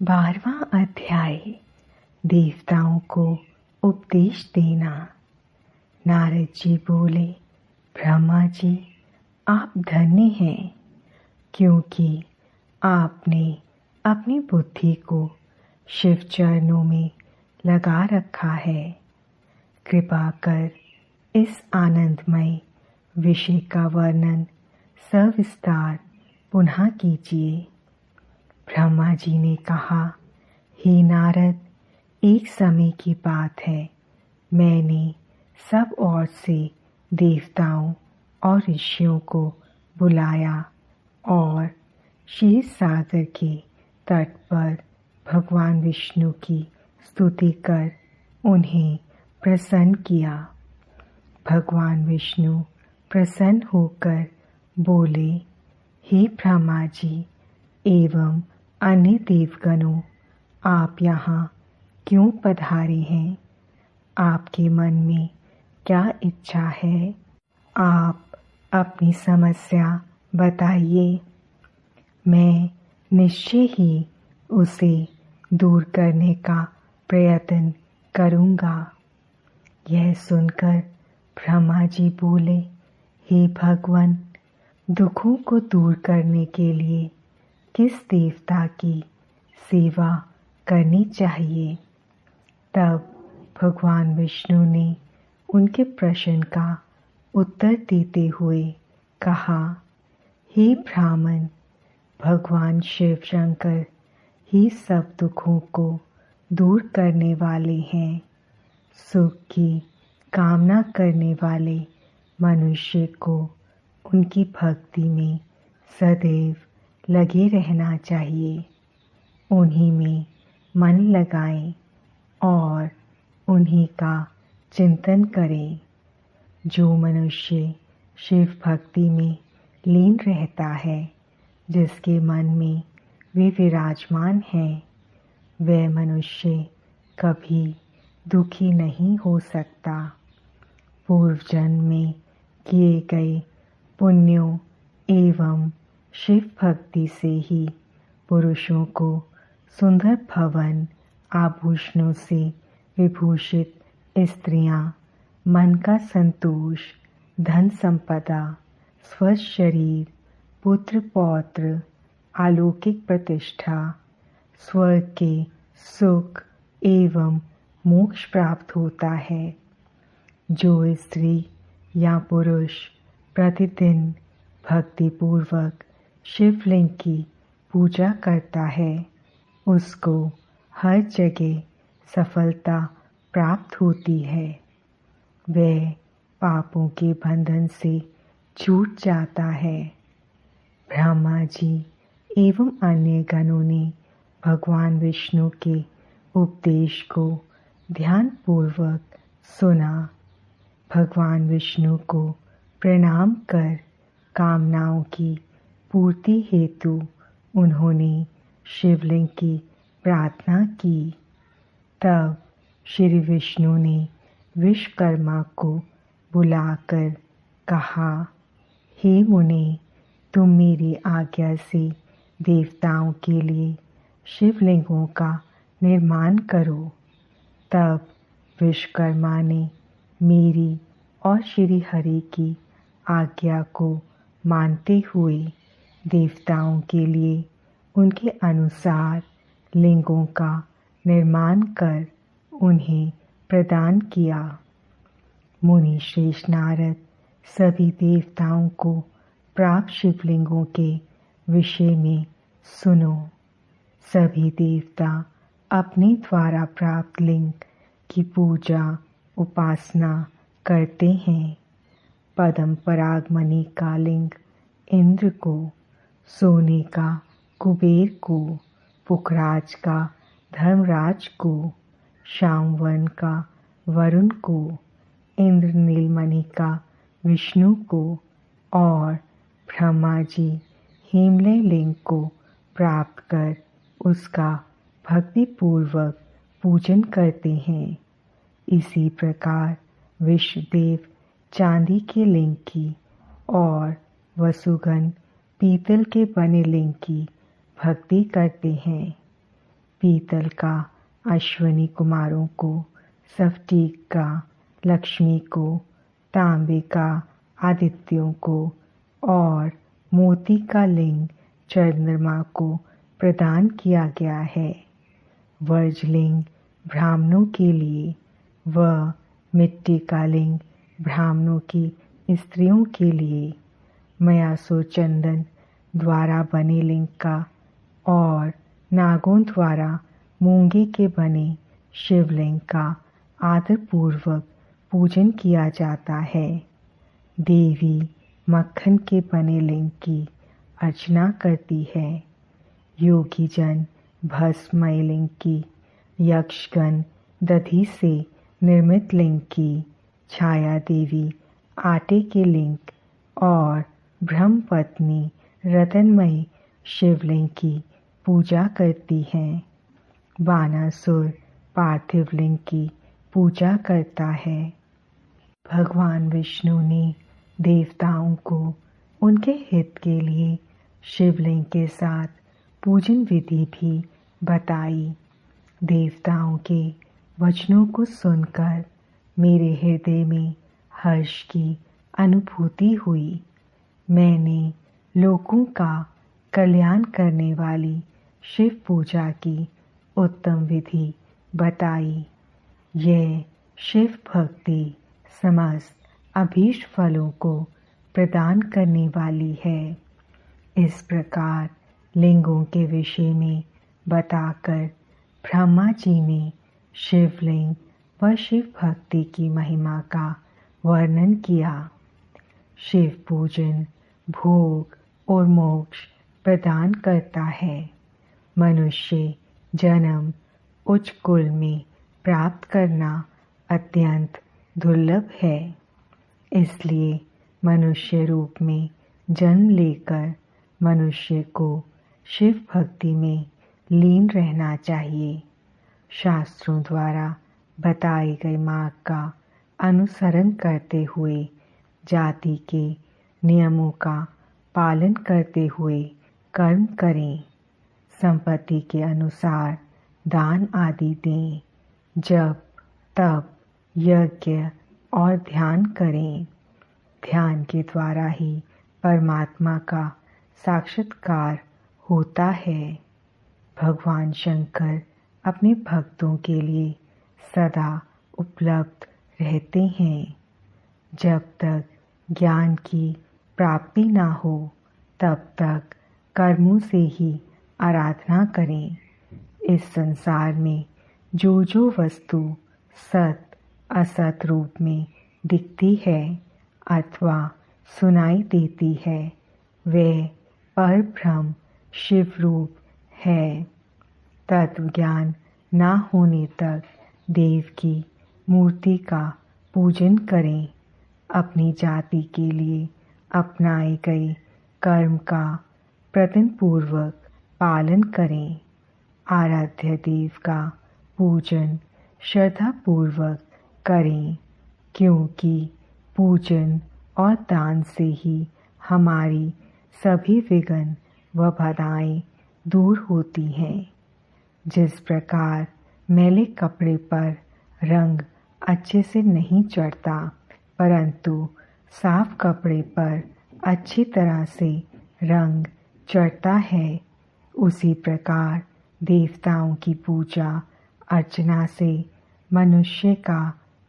12वां अध्याय देवताओं को उपदेश देना। नारद जी बोले, ब्रह्मा जी, आप धन्य हैं, क्योंकि आपने अपनी बुद्धि को शिव चरणों में लगा रखा है। कृपा कर इस आनंदमय विषय का वर्णन सविस्तार पुनः कीजिए। ब्रह्मा जी ने कहा, हे नारद, एक समय की बात है, मैंने सब ओर से देवताओं और ऋषियों को बुलाया और क्षीर सागर के तट पर भगवान विष्णु की स्तुति कर उन्हें प्रसन्न किया। भगवान विष्णु प्रसन्न होकर बोले, हे ब्रह्मा जी एवं अन्य देवगणों, आप यहाँ क्यों पधारे हैं? आपके मन में क्या इच्छा है? आप अपनी समस्या बताइए, मैं निश्चय ही उसे दूर करने का प्रयत्न करूँगा। यह सुनकर ब्रह्मा जी बोले, हे भगवान, दुखों को दूर करने के लिए किस देवता की सेवा करनी चाहिए? तब भगवान विष्णु ने उनके प्रश्न का उत्तर देते हुए कहा, हे ब्राह्मण, भगवान शिव शंकर ही सब दुखों को दूर करने वाले हैं। सुख की कामना करने वाले मनुष्य को उनकी भक्ति में सदैव लगे रहना चाहिए। उन्हीं में मन लगाएं और उन्हीं का चिंतन करें। जो मनुष्य शिव भक्ति में लीन रहता है, जिसके मन में वे विराजमान हैं, वह मनुष्य कभी दुखी नहीं हो सकता। पूर्व जन्म में किए गए पुण्यों एवं शिव भक्ति से ही पुरुषों को सुंदर भवन आभूषणों से विभूषित स्त्रियां, मन का संतोष, धन संपदा, स्वस्थ शरीर, पुत्र पौत्र, अलौकिक प्रतिष्ठा, स्वर्ग के सुख एवं मोक्ष प्राप्त होता है। जो स्त्री या पुरुष प्रतिदिन भक्तिपूर्वक शिवलिंग की पूजा करता है, उसको हर जगह सफलता प्राप्त होती है। वह पापों के बंधन से छूट जाता है। ब्रह्मा जी एवं अन्य गणों ने भगवान विष्णु के उपदेश को ध्यानपूर्वक सुना। भगवान विष्णु को प्रणाम कर कामनाओं की पूर्ति हेतु उन्होंने शिवलिंग की प्रार्थना की। तब श्री विष्णु ने विश्वकर्मा को बुलाकर कहा, हे मुने, तुम मेरी आज्ञा से देवताओं के लिए शिवलिंगों का निर्माण करो। तब विश्वकर्मा ने मेरी और श्री हरि की आज्ञा को मानते हुए देवताओं के लिए उनके अनुसार लिंगों का निर्माण कर उन्हें प्रदान किया। मुनि श्रेष्ठ नारद सभी देवताओं को प्राप्त शिवलिंगों के विषय में सुनो। सभी देवता अपने द्वारा प्राप्त लिंग की पूजा उपासना करते हैं। पद्म परागमणि का लिंग इंद्र को, सोने का कुबेर को, पुखराज का धर्मराज को, श्यामवर्ण का वरुण को, इंद्र नीलमणि का विष्णु को और ब्रह्मा जी हिमलय लिंग को प्राप्त कर उसका भक्तिपूर्वक पूजन करते हैं। इसी प्रकार विश्वदेव चांदी के लिंग की और वसुगण पीतल के बने लिंग की भक्ति करते हैं। पीतल का अश्विनी कुमारों को, स्फटिक का लक्ष्मी को, तांबे का आदित्यों को और मोती का लिंग चंद्रमा को प्रदान किया गया है। वज्रलिंग ब्राह्मणों के लिए व मिट्टी का लिंग ब्राह्मणों की स्त्रियों के लिए, मयासो चंदन द्वारा बने लिंग का और नागों द्वारा मूंगे के बने शिवलिंग का आदर पूर्वक पूजन किया जाता है। देवी मक्खन के बने लिंग की अर्चना करती है। योगी जन भस्ममय लिंग की, यक्षगण दधि से निर्मित लिंग की, छाया देवी आटे के लिंग और ब्रह्मपत्नी रत्नमय शिवलिंग की पूजा करती हैं। बानासुर पार्थिव लिंग की पूजा करता है। भगवान विष्णु ने देवताओं को उनके हित के लिए शिवलिंग के साथ पूजन विधि भी बताई। देवताओं के वचनों को सुनकर मेरे हृदय में हर्ष की अनुभूति हुई। मैंने लोगों का कल्याण करने वाली शिव पूजा की उत्तम विधि बताई। यह शिव भक्ति समस्त अभीष्ट फलों को प्रदान करने वाली है। इस प्रकार लिंगों के विषय में बताकर ब्रह्मा जी ने शिवलिंग व शिव भक्ति की महिमा का वर्णन किया। शिव पूजन भोग और मोक्ष प्रदान करता है। मनुष्य जन्म उच्च कुल में प्राप्त करना अत्यंत दुर्लभ है। इसलिए मनुष्य रूप में जन्म लेकर मनुष्य को शिव भक्ति में लीन रहना चाहिए। शास्त्रों द्वारा बताए गए मार्ग का अनुसरण करते हुए, जाति के नियमों का पालन करते हुए कर्म करें। संपत्ति के अनुसार दान आदि दें। जप तप यज्ञ और ध्यान करें। ध्यान के द्वारा ही परमात्मा का साक्षात्कार होता है। भगवान शंकर अपने भक्तों के लिए सदा उपलब्ध रहते हैं। जब तक ज्ञान की प्राप्ति ना हो तब तक कर्मों से ही आराधना करें। इस संसार में जो जो वस्तु सत असत रूप में दिखती है अथवा सुनाई देती है वह परब्रह्म शिव रूप है। तत्व ज्ञान ना होने तक देव की मूर्ति का पूजन करें। अपनी जाति के लिए अपनाए गए कर्म का प्रयत्नपूर्वक पालन करें। आराध्य देव का पूजन श्रद्धापूर्वक करें, क्योंकि पूजन और दान से ही हमारी सभी विघ्न व बाधाएं दूर होती हैं। जिस प्रकार मैले कपड़े पर रंग अच्छे से नहीं चढ़ता, परंतु साफ कपड़े पर अच्छी तरह से रंग चढ़ता है, उसी प्रकार देवताओं की पूजा अर्चना से मनुष्य का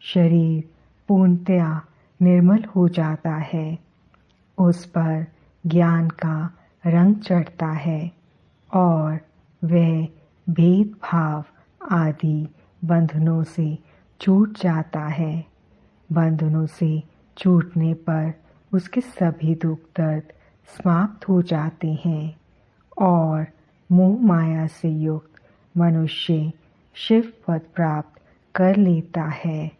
शरीर पूर्णतया निर्मल हो जाता है। उस पर ज्ञान का रंग चढ़ता है और वह भेदभाव आदि बंधनों से छूट जाता है। बंधनों से छूटने पर उसके सभी दुख दर्द समाप्त हो जाते हैं और मोह माया से युक्त मनुष्य शिव पद प्राप्त कर लेता है।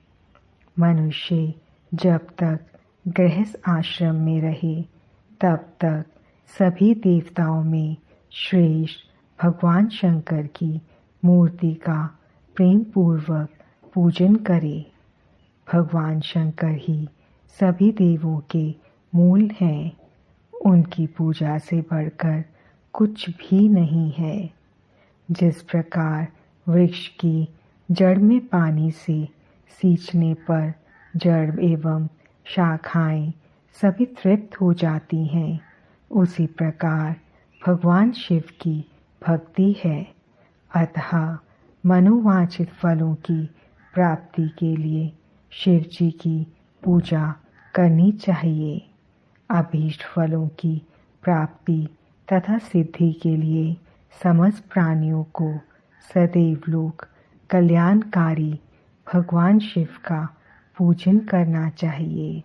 मनुष्य जब तक गृहस्थ आश्रम में रहे तब तक सभी देवताओं में श्रेष्ठ भगवान शंकर की मूर्ति का प्रेम पूर्वक पूजन करे। भगवान शंकर ही सभी देवों के मूल हैं। उनकी पूजा से बढ़कर कुछ भी नहीं है। जिस प्रकार वृक्ष की जड़ में पानी से सींचने पर जड़ एवं शाखाएं सभी तृप्त हो जाती हैं, उसी प्रकार भगवान शिव की भक्ति है। अतः मनोवांछित फलों की प्राप्ति के लिए शिव जी की पूजा करनी चाहिए। अभीष्ट फलों की प्राप्ति तथा सिद्धि के लिए समस्त प्राणियों को सदैव लोग कल्याणकारी भगवान शिव का पूजन करना चाहिए।